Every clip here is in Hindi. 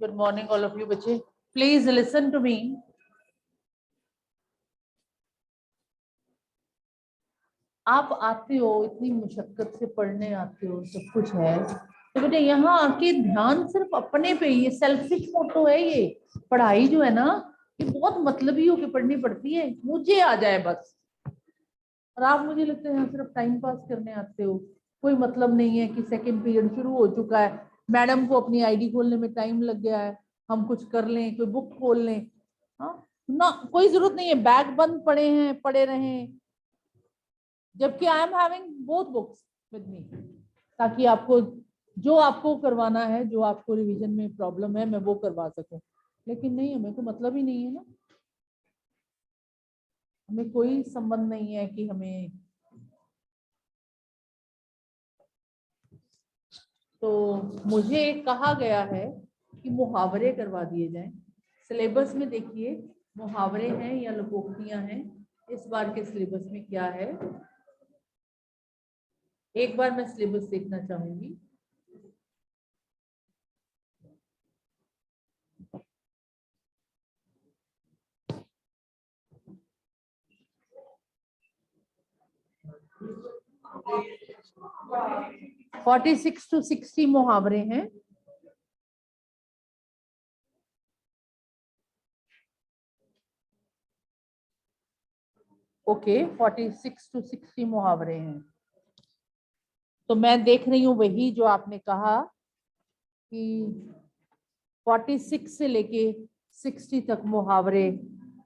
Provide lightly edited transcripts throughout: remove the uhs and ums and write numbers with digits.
Good morning, all of you, बच्चे. Please listen to me. आप आते हो इतनी मुशक्कत से पढ़ने आते हो, सब कुछ है, तो बेटे यहाँ आके ध्यान सिर्फ अपने पे, ये सेल्फिश मोटो है. ये पढ़ाई जो है ना, ये बहुत मतलबी होके पढ़नी पड़ती है, मुझे आ जाए बस. और आप मुझे लगता है यहाँ सिर्फ टाइम पास करने आते हो. कोई मतलब नहीं है कि सेकंड पीरियड शुरू हो चुका है, मैडम को अपनी आईडी खोलने में टाइम लग गया है, हम कुछ कर लें, कोई बुक खोल लें. हाँ ना, कोई जरूरत नहीं है. बैग बंद पड़े हैं, पड़े रहें, जबकि I am having both books with me, ताकि आपको जो आपको करवाना है, जो आपको रिवीजन में प्रॉब्लम है, मैं वो करवा सकूं. लेकिन नहीं, हमें तो मतलब ही नहीं है ना, हमें कोई संबंध नहीं है कि हमें. तो मुझे कहा गया है कि मुहावरे करवा दिए जाएं. सिलेबस में देखिए मुहावरे हैं या लोकोक्तियां हैं. इस बार के सिलेबस में क्या है, एक बार मैं सिलेबस देखना चाहूंगी. — 46 to 60 मुहावरे हैं. ओके, 46 to 60 मुहावरे हैं. तो मैं देख रही हूँ वही जो आपने कहा कि 46 से लेके 60 तक मुहावरे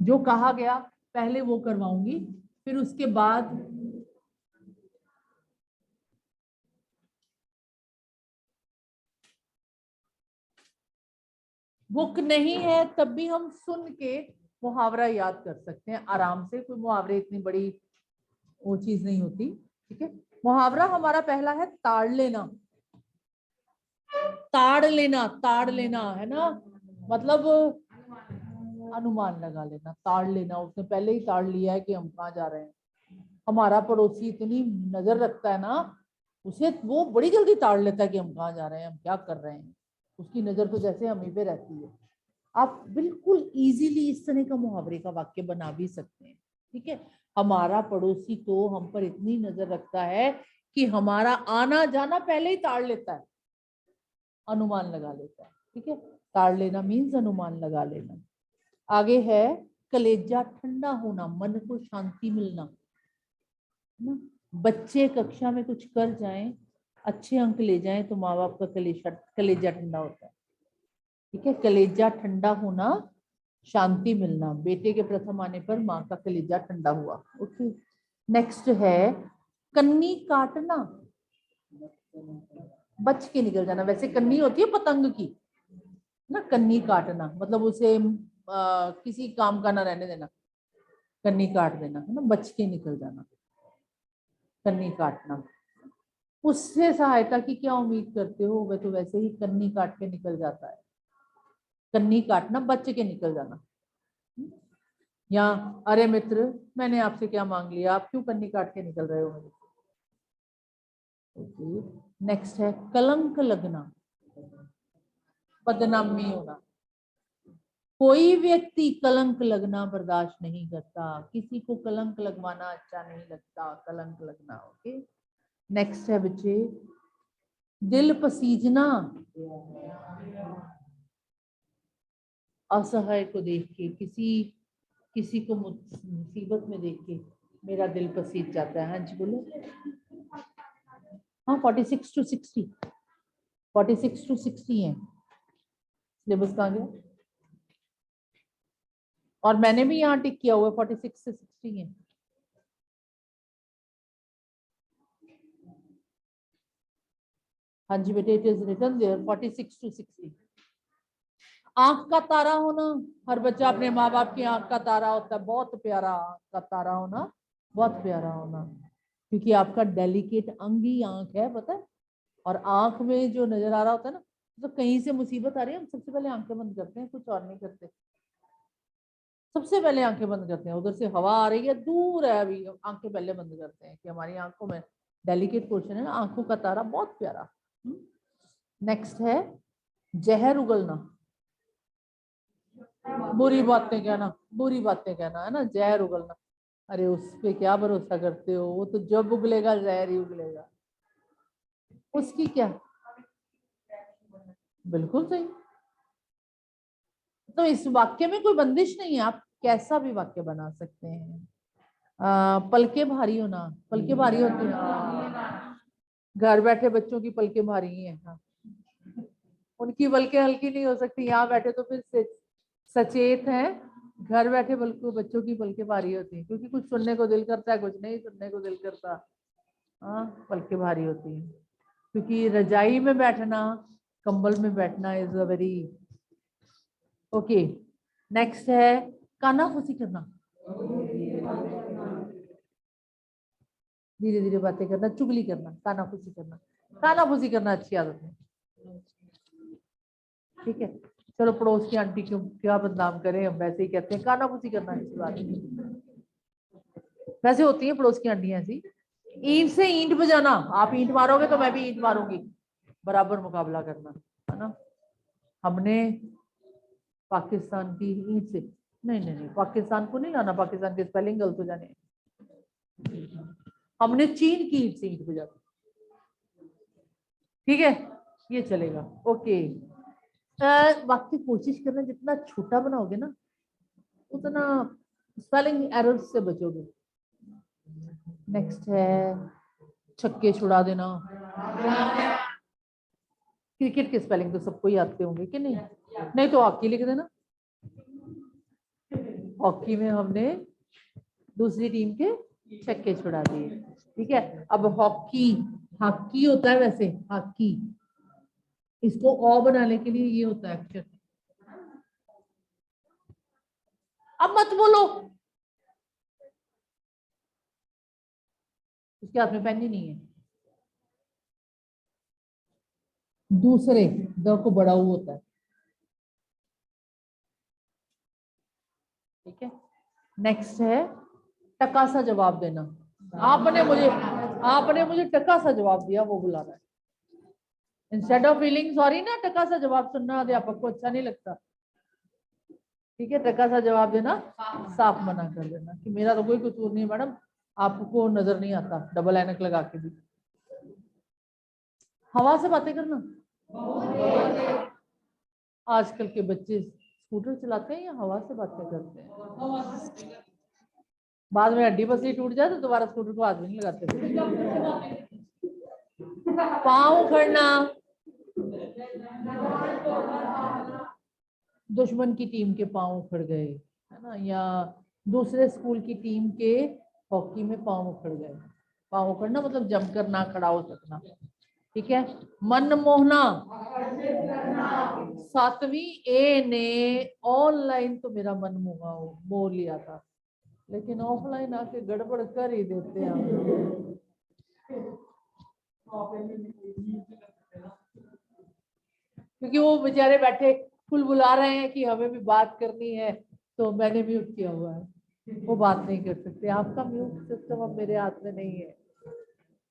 जो कहा गया, पहले वो करवाऊंगी, फिर उसके बाद बुक नहीं है तब भी हम सुन के मुहावरा याद कर सकते हैं आराम से. कोई मुहावरे इतनी बड़ी वो चीज नहीं होती. ठीक है, मुहावरा हमारा पहला है ताड़ लेना. ताड़ लेना, ताड़ लेना है ना, मतलब अनुमान लगा लेना. ताड़ लेना, उसने पहले ही ताड़ लिया है कि हम कहाँ जा रहे हैं. हमारा पड़ोसी इतनी नजर रखता है ना, उसे वो बड़ी जल्दी ताड़ लेता है कि हम कहाँ जा रहे हैं, हम क्या कर रहे हैं. उसकी नजर तो जैसे हम ही पे रहती है. आप बिल्कुल इजीली इस तरह का मुहावरे का वाक्य बना भी सकते हैं. ठीक है, हमारा पड़ोसी तो हम पर इतनी नजर रखता है कि हमारा आना जाना पहले ही ताड़ लेता है, अनुमान लगा लेता है. ठीक है, ताड़ लेना मीन्स अनुमान लगा लेना. आगे है कलेजा ठंडा होना, मन को शांति मिलना. ना, बच्चे कक्षा में कुछ कर जाएं, अच्छे अंक ले जाएं, तो माँ बाप का कलेजा ठंडा होता है. ठीक है, कलेजा ठंडा होना, शांति मिलना. बेटे के प्रथम आने पर माँ का कलेजा ठंडा हुआ. ओके, नेक्स्ट है कन्नी काटना, बच के निकल जाना. वैसे कन्नी होती है पतंग की ना, कन्नी काटना मतलब उसे किसी काम का ना रहने देना, कन्नी काट देना है ना, बच के निकल जाना. कन्नी काटना, उससे सहायता की क्या उम्मीद करते हो, वह तो वैसे ही कन्नी काट के निकल जाता है. कन्नी काटना, बच के निकल जाना. या अरे मित्र, मैंने आपसे क्या मांग लिया, आप क्यों कन्नी काट के निकल रहे हो मेरे से. नेक्स्ट है कलंक लगना, बदनामी होना. कोई व्यक्ति कलंक लगना बर्दाश्त नहीं करता, किसी को कलंक लगवाना अच्छा नहीं लगता, कलंक लगना. ओके, नेक्स्ट है बच्चे दिल पसीजना, असहाय को देख के, किसी को मुसीबत में देख के मेरा दिल पसीज जाता है. हाँ जी बोलो. हाँ, 46 to 60, 46 to 60 है. सिलेबस कहाँ गया, और मैंने भी यहाँ टिक किया हुआ है 46 से 60 है. हाँ जी बेटे, it is written there 46 to 60. आंख का तारा होना, हर बच्चा अपने माँ बाप की आंख का तारा होता है. बहुत प्यारा आंख का तारा होना, बहुत प्यारा होना, क्योंकि आपका डेलिकेट अंग ही आंख है, पता है. और आंख में जो नजर आ रहा होता है ना, तो कहीं से मुसीबत आ रही है, हम सबसे पहले आंखें बंद करते हैं, कुछ और नहीं करते. सबसे पहले आंखें बंद करते हैं. उधर से हवा आ रही है, दूर है, अभी आंखें पहले बंद करते हैं कि हमारी आंखों में डेलिकेट पोर्शन है ना, आंखों का तारा बहुत प्यारा. नेक्स्ट है जहर उगलना. बुरी बातें कहना, बुरी बातें कहना, है ना, जहर उगलना। अरे उस पे क्या भरोसा करते हो, वो तो जब उगलेगा जहर ही उगलेगा, उसकी क्या। बिल्कुल सही। तो इस वाक्य में कोई बंदिश नहीं है, आप कैसा भी वाक्य बना सकते हैं। पलके भारी होना, पलके भारी होती है, घर बैठे बच्चों की पलके भारी हैं, हाँ। उनकी पलके हल्की नहीं हो सकती, यहाँ बैठे तो फिर सचेत हैं, घर बैठे बल्कि बच्चों की पलके भारी होती है, क्योंकि कुछ सुनने को दिल करता है, कुछ नहीं सुनने को दिल करता। हाँ, पलके भारी होती है, क्योंकि रजाई में बैठना, कंबल में बैठना is a very okay. Next है कानाफूसी करना, धीरे धीरे बातें करना, चुगली करना, कानाफूसी करना। कानाफूसी करना अच्छी आदत है, ठीक है। चलो पड़ोस की आंटी क्यों क्या बदनाम करें, हम वैसे ही कहते हैं कानाफूसी करना अच्छी बात है। वैसे होती है पड़ोस की आंटियां ऐसी। ईंट से ईंट बजाना, आप ईंट मारोगे तो मैं भी ईंट मारूंगी, बराबर मुकाबला करना, है ना। हमने पाकिस्तान की ईंट से, नहीं नहीं नहीं, पाकिस्तान को नहीं लाना, पाकिस्तान के स्पेलिंग गलत हो जाने। हमने चीन की ईंट से ईंट बजा, ठीक है, ये चलेगा, ओके। वाक्य कोशिश करना जितना छोटा बनाओगे ना, उतना स्पेलिंग एरर से बचोगे। नेक्स्ट है छक्के छुड़ा देना। क्रिकेट के स्पेलिंग तो सबको ही आते होंगे कि नहीं, नहीं तो हॉकी लिख देना। हॉकी में हमने दूसरी टीम के छक्के छुड़ा दिए, ठीक है। अब हॉकी, हॉकी होता है वैसे, हॉकी, इसको ओ बनाने के लिए ये होता है अक्षर। अब मत बोलो, उसके हाथ में पेन ही नहीं है। दूसरे द को बड़ा हुआ होता है, ठीक है। नेक्स्ट है टका सा जवाब देना। आपने मुझे टका सा जवाब दिया, वो बुला रहा है। इंस्टेड ऑफ फीलिंग सॉरी ना, टका सा जवाब सुनना अध्यापक को अच्छा नहीं लगता, ठीक है। टका सा जवाब देना, साफ मना कर देना कि मेरा तो कोई कसूर नहीं मैडम, आपको नजर नहीं आता, डबल एनक लगा के भी। हवा से बातें करना, आजकल के बच्चे स्कूटर चलाते हैं या हवा से बातें करते हैं। बाद में हड्डी पसली टूट जाए तो दोबारा स्कूटर को हाथ भी नहीं लगाते। पाँव उखड़ना, दुश्मन की टीम के पाँव उखड़ गए, है ना, या दूसरे स्कूल की टीम के हॉकी में पाँव उखड़ गए। पाँव उखड़ना मतलब जमकर ना खड़ा हो सकना, ठीक है। मन मोहना, 7वीं ए ने ऑनलाइन तो मेरा मन मोह लिया था, लेकिन ऑफलाइन आके गड़बड़ कर ही देते हैं। क्योंकि वो बेचारे बैठे फुल बुला रहे हैं कि हमें भी बात करनी है, तो मैंने म्यूट किया हुआ है, वो बात नहीं कर सकते। आपका म्यूट सिस्टम अब मेरे हाथ में नहीं है,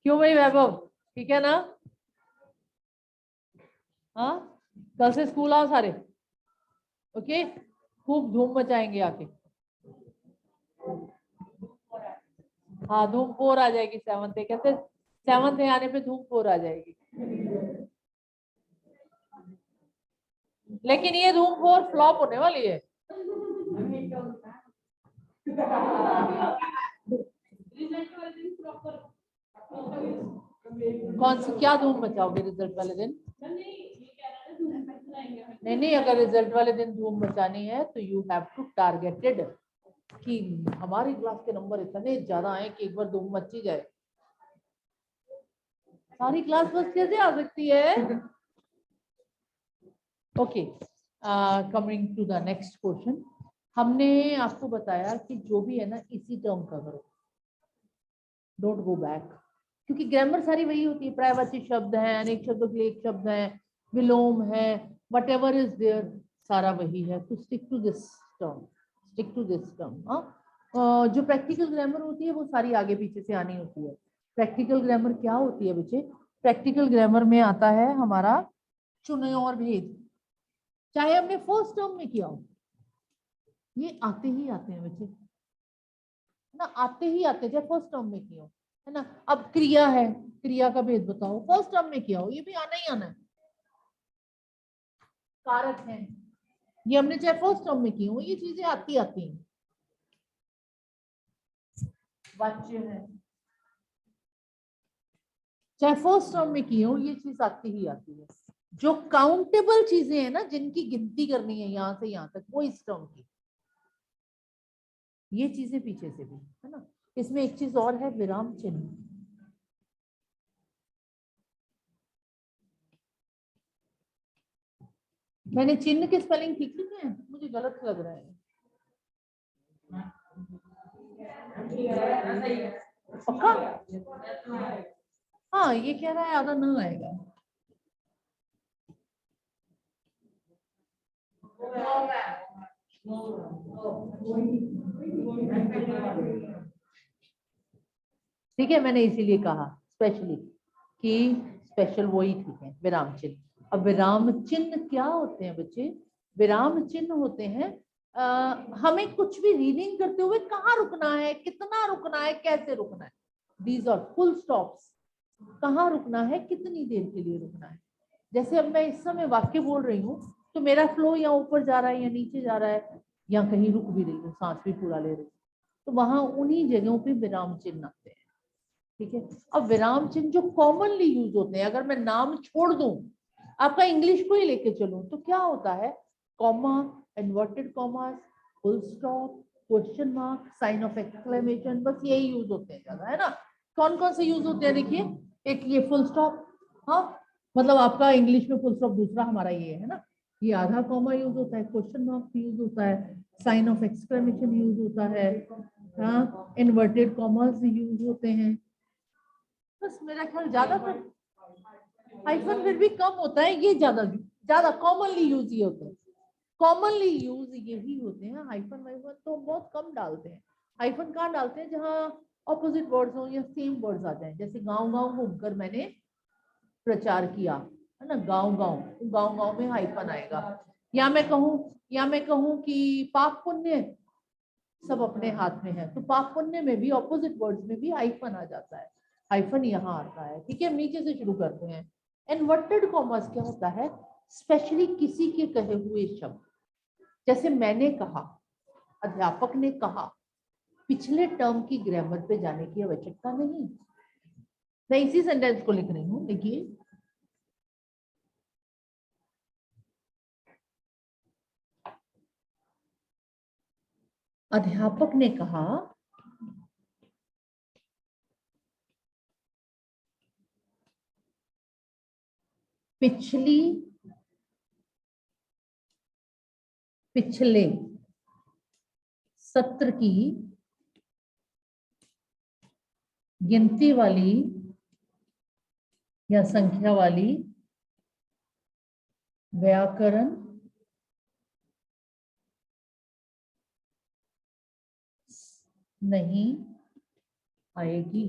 क्यों भाई वैभव, ठीक है ना। हाँ, कल से स्कूल आओ सारे, ओके, खूब धूम मचाएंगे आके। हाँ, धूम 4 आ जाएगी 7th कहते, 7th आने पे धूम 4 आ जाएगी, लेकिन ये धूम 4 फ्लॉप होने वाली है। कौन सी क्या धूम मचाओगे रिजल्ट वाले दिन। नहीं नहीं, अगर रिजल्ट वाले दिन धूम मचानी है तो यू हैव टू टारगेटेड कि हमारी क्लास के नंबर इतने ज्यादा आए कि एक बार धूम मची जाए। सारी क्लास बस कैसे आ सकती है। Okay, coming to the next question. हमने आपको बताया कि जो भी है ना इसी टर्म का करो, डोंट गो बैक, क्योंकि ग्रामर सारी वही होती है, पर्यायवाची शब्द हैं, अनेक शब्दों के लिए एक शब्द है, विलोम है, वट एवर इज देयर, सारा वही है। तो stick to this term, stick to this term. जो प्रैक्टिकल ग्रामर होती है वो सारी आगे पीछे से आनी होती है। प्रैक्टिकल ग्रामर क्या होती है बच्चे, प्रैक्टिकल ग्रामर में आता है हमारा चुने और भेद, चाहे हमने फर्स्ट टर्म में किया हो, ये आते ही आते हैं बच्चे, है ना, आते ही आते, चाहे फर्स्ट टर्म में किया हो, है ना। अब क्रिया है, क्रिया का भेद बताओ, फर्स्ट टर्म में किया हो, ये भी आना ही आना है। कारक है, ये हमने चाहे फर्स्ट टर्म में की हो, ये चीजें आती आती हैं। वाच्य है, चाहे फर्स्ट टर्म में की हो, ये चीज आती ही आती है। जो काउंटेबल चीजें हैं ना, जिनकी गिनती करनी है यहां से यहां तक, वो इस टर्म की, ये चीजें पीछे से भी, है ना। इसमें एक चीज और है, विराम चिन्ह। मैंने चिन्ह की स्पेलिंग ठीक लिखी है, मुझे गलत लग रहा है। पक्का? हाँ, ये कह रहा है आधा न आएगा। ठीक है, मैंने इसीलिए कहा स्पेशली कि स्पेशल वही ठीक है, विराम चिन्ह। अब विराम चिन्ह क्या होते हैं बच्चे? विराम चिन्ह होते हैं हमें कुछ भी रीडिंग करते हुए कहाँ रुकना है, कितना रुकना है, कैसे रुकना है। These are full stops. कहाँ रुकना है, कितनी देर के लिए रुकना है। जैसे अब मैं इस समय वाक्य बोल रही हूँ, तो मेरा फ्लो या ऊपर जा रहा है या नीचे जा रहा है, या कहीं रुक भी रही हूँ, सांस भी पूरा ले रही हूँ, तो वहां उन्हीं जगहों पे विराम चिन्ह आते हैं। ठीक है। अब विराम चिन्ह जो कॉमनली यूज होते हैं, अगर मैं नाम छोड़ दूं, आपका इंग्लिश को ही लेके चलूं, तो क्या होता है? Comma, inverted commas, full stop, question mark, sign of exclamation, बस यही यूज होते हैं ज्यादा, है ना। कौन कौन से यूज होते हैं देखिए, एक ये फुल स्टॉप, हाँ, मतलब आपका इंग्लिश में फुल स्टॉप दूसरा हमारा ये है ना। ये आधा कॉमा यूज होता है, क्वेश्चन मार्क यूज होता है, साइन ऑफ एक्सक्लेमेशन यूज होता है, हाँ, इन्वर्टेड कॉमास यूज होते हैं। बस मेरा ख्याल ज्यादातर हाइफन फिर भी कम होता है, ये ज्यादा ज्यादा कॉमनली यूज ये होते हैं, कॉमनली यूज यही होते हैं। हाइफन वाइफन तो बहुत कम डालते हैं। हाइफन कहाँ डालते हैं? जहाँ ऑपोजिट वर्ड्स हो या सेम वर्ड्स आ जाए, जैसे गांव गांव घूमकर मैंने प्रचार किया, है ना, गांव गांव, गांव गांव में हाइफन आएगा। या मैं कहूँ कि पाप पुण्य सब अपने हाथ में है, तो पाप पुण्य में भी ऑपोजिट वर्ड्स में भी हाइफन आ जाता है। हाइफन यहाँ आता है। ठीक है, नीचे से शुरू करते हैं। इन्वर्टेड कॉमर्स क्या होता है? स्पेशली किसी के कहे हुए शब्द, जैसे मैंने कहा, अध्यापक ने कहा, पिछले टर्म की ग्रामर पे जाने की आवश्यकता नहीं। मैं इसी सेंटेंस को लिख रही हूँ, देखिए, अध्यापक ने कहा पिछले सत्र की गिनती वाली या संख्या वाली व्याकरण नहीं आएगी।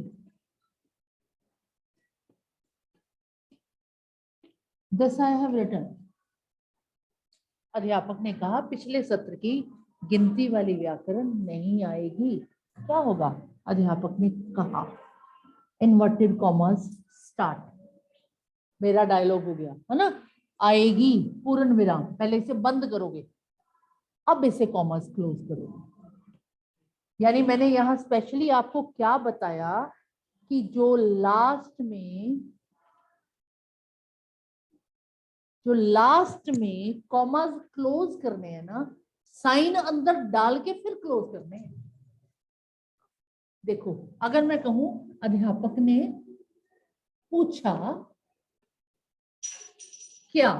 Thus I have written, अध्यापक ने कहा पिछले सत्र की गिनती वाली व्याकरण नहीं आएगी। क्या होगा? अध्यापक ने कहा, इन्वर्टेड कॉमर्स स्टार्ट, मेरा डायलॉग हो गया, है ना। आएगी, पूर्ण विराम, पहले इसे बंद करोगे, अब इसे कॉमर्स क्लोज करोगे। यानी मैंने यहाँ स्पेशली आपको क्या बताया कि जो लास्ट में कॉमर्स क्लोज करने हैं ना, साइन अंदर डाल के फिर क्लोज करने हैं। देखो, अगर मैं कहूं अध्यापक ने पूछा क्या,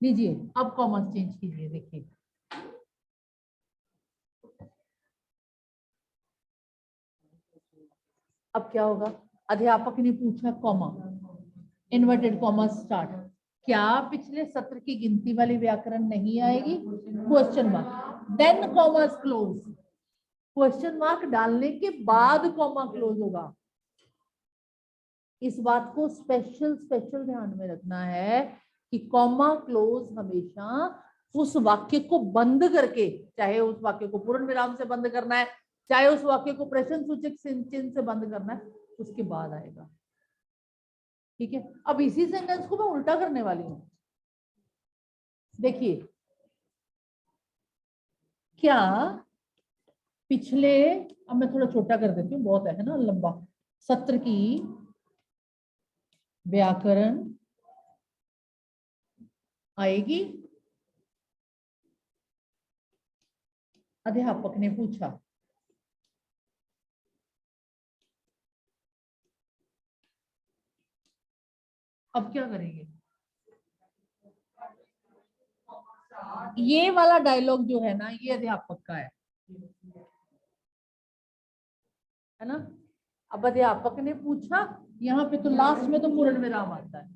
लीजिए अब कॉमर्स चेंज कीजिए, देखिए अब क्या होगा? अध्यापक ने पूछा, कॉमा, इन्वर्टेड कॉमा स्टार्ट, क्या पिछले सत्र की गिनती वाली व्याकरण नहीं आएगी? Question mark, then commas close. Question mark डालने के बाद कॉमा क्लोज होगा। इस बात को स्पेशल ध्यान में रखना है कि कॉमा क्लोज हमेशा उस वाक्य को बंद करके, चाहे उस वाक्य को पूर्ण विराम से बंद करना है, चाहे उस वाक्य को प्रश्न सूचक चिन्ह से बंद करना है, उसके बाद आएगा। ठीक है, अब इसी सेंटेंस को मैं उल्टा करने वाली हूं। देखिए, क्या पिछले, अब मैं थोड़ा छोटा कर देती हूँ, बहुत है ना लंबा, सत्र की व्याकरण आएगी? अध्यापक ने पूछा। अब क्या करेंगे? ये वाला डायलॉग जो है ना, ये अध्यापक का है ना। अब अध्यापक ने पूछा, यहाँ पे तो लास्ट में तो पूर्ण विराम आता है।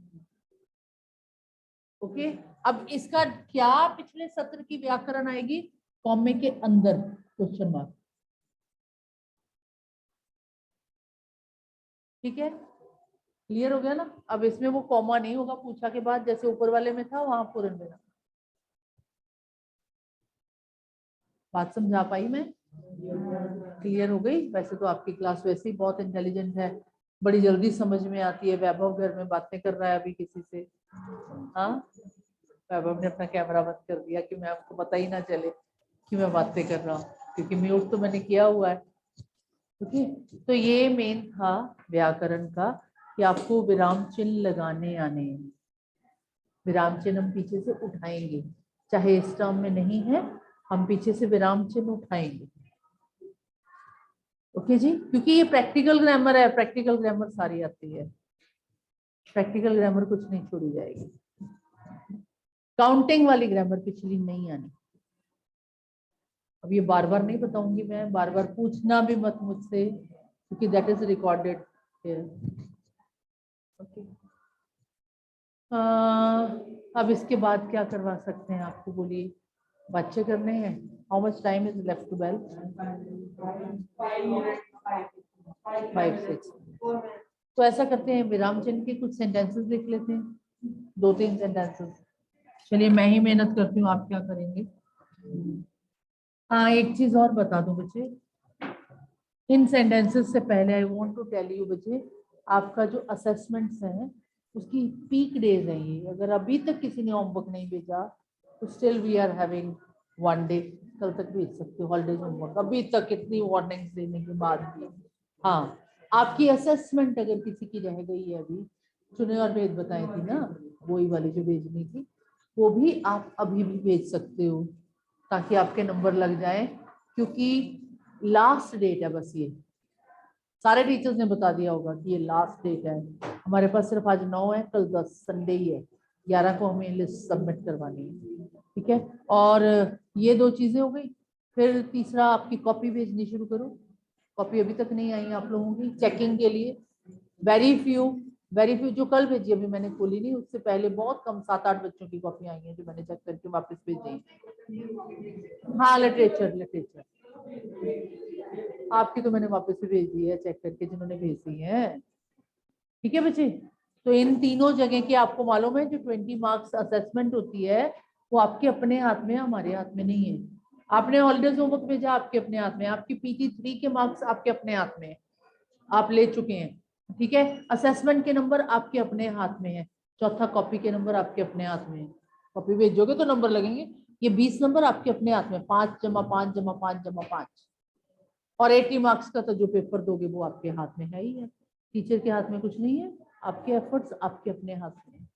ओके, अब इसका क्या पिछले सत्र की व्याकरण आएगी? कॉमे के अंदर क्वेश्चन मार्क। ठीक है, क्लियर हो गया ना? अब इसमें वो कॉमा नहीं होगा पूछा के बाद, जैसे ऊपर वाले में था वहां पूर्ण विराम। बात समझा पाई मैं? क्लियर हो गई? वैसे तो आपकी क्लास वैसे ही बहुत इंटेलिजेंट है, बड़ी जल्दी समझ में आती है। वैभव घर में बातें कर रहा है अभी किसी से। हाँ, वैभव ने अपना कैमरा बंद कर दिया कि मैं आपको पता ही ना चले कि मैं बातें कर रहा हूँ, क्योंकि म्यूट तो मैंने किया हुआ है। ओके, तो ये मेन था व्याकरण का कि आपको विराम चिन्ह लगाने आने हैं। विराम चिन्ह हम पीछे से उठाएंगे, चाहे इस टर्म में नहीं है, हम पीछे से विराम चिन्ह उठाएंगे। ओके जी, क्योंकि ये प्रैक्टिकल ग्रामर है, प्रैक्टिकल ग्रामर सारी आती है, प्रैक्टिकल ग्रामर कुछ नहीं छोड़ी जाएगी। काउंटिंग वाली ग्रामर पिछली नहीं आनी। अब ये बार बार नहीं बताऊंगी मैं, बार बार पूछना भी मत मुझसे, क्योंकि that is recorded here. Okay, अब इसके बाद क्या करवा सकते हैं आपको, बोलिए? बच्चे करने हैं? How much time is left to bell? 5-6। तो ऐसा करते हैं, विराम चिन्ह के कुछ सेंटेंसेस लिख लेते हैं, 2-3 सेंटेंसेस। चलिए मैं ही मेहनत करती हूँ, आप क्या करेंगे? हाँ, एक चीज और बता दूं बच्चे, इन सेंटेंसेस से पहले I want to tell you बच्चे, आपका जो असेसमेंट्स है उसकी पीक डेज है ये। अगर अभी तक किसी ने होमवर्क नहीं भेजा तो still we are having 1 day, कल तक भेज सकते हो हॉलीडेज होमवर्क, अभी तक इतनी वार्निंग्स देने के बाद भी। हाँ, आपकी असेसमेंट अगर किसी की रह गई है अभी, चुने और भेद बताई थी ना, वही वाली जो भेजनी थी, वो भी आप अभी भी भेज सकते हो, ताकि आपके नंबर लग जाए, क्योंकि लास्ट डेट है बस ये। सारे टीचर्स ने बता दिया होगा कि ये लास्ट डेट है, हमारे पास सिर्फ आज 9 है, कल 10, संडे ही है, 11 को हमें लिस्ट सबमिट करवानी है। ठीक है, और ये 2 चीजें हो गई। फिर तीसरा, आपकी कॉपी भेजनी शुरू करो। कॉपी अभी तक नहीं आई आप लोगों की चेकिंग के लिए, वेरी फ्यू जो कल भेजी, अभी मैंने खोली नहीं, उससे पहले बहुत कम 7-8 बच्चों की कॉपी आई है जो मैंने चेक करके वापस भेजी। हाँ, लिटरेचर आपकी तो मैंने वापस भी भेज दी है चेक करके, जिन्होंने भेजी है। ठीक है बच्चे, तो इन तीनों जगह की आपको मालूम है, जो 20 मार्क्स असेसमेंट होती है वो आपके अपने हाथ में है, हमारे हाथ में नहीं है। आपने हॉलीडेज होमवर्क भेजा, आपके अपने हाथ में। आपकी PT3 के मार्क्स आपके अपने हाथ में है, आप ले चुके हैं। ठीक है, असेसमेंट के नंबर आपके अपने हाथ में है। चौथा, कॉपी के नंबर आपके अपने हाथ में है। कॉपी भेजोगे तो नंबर लगेंगे। ये 20 नंबर आपके अपने हाथ में, 5 जमा 5 जमा 5 जमा 5, और 80 मार्क्स का तो जो पेपर दोगे वो आपके हाथ में है ही है, टीचर के हाथ में कुछ नहीं है। आपके एफर्ट्स आपके अपने हाथ में है।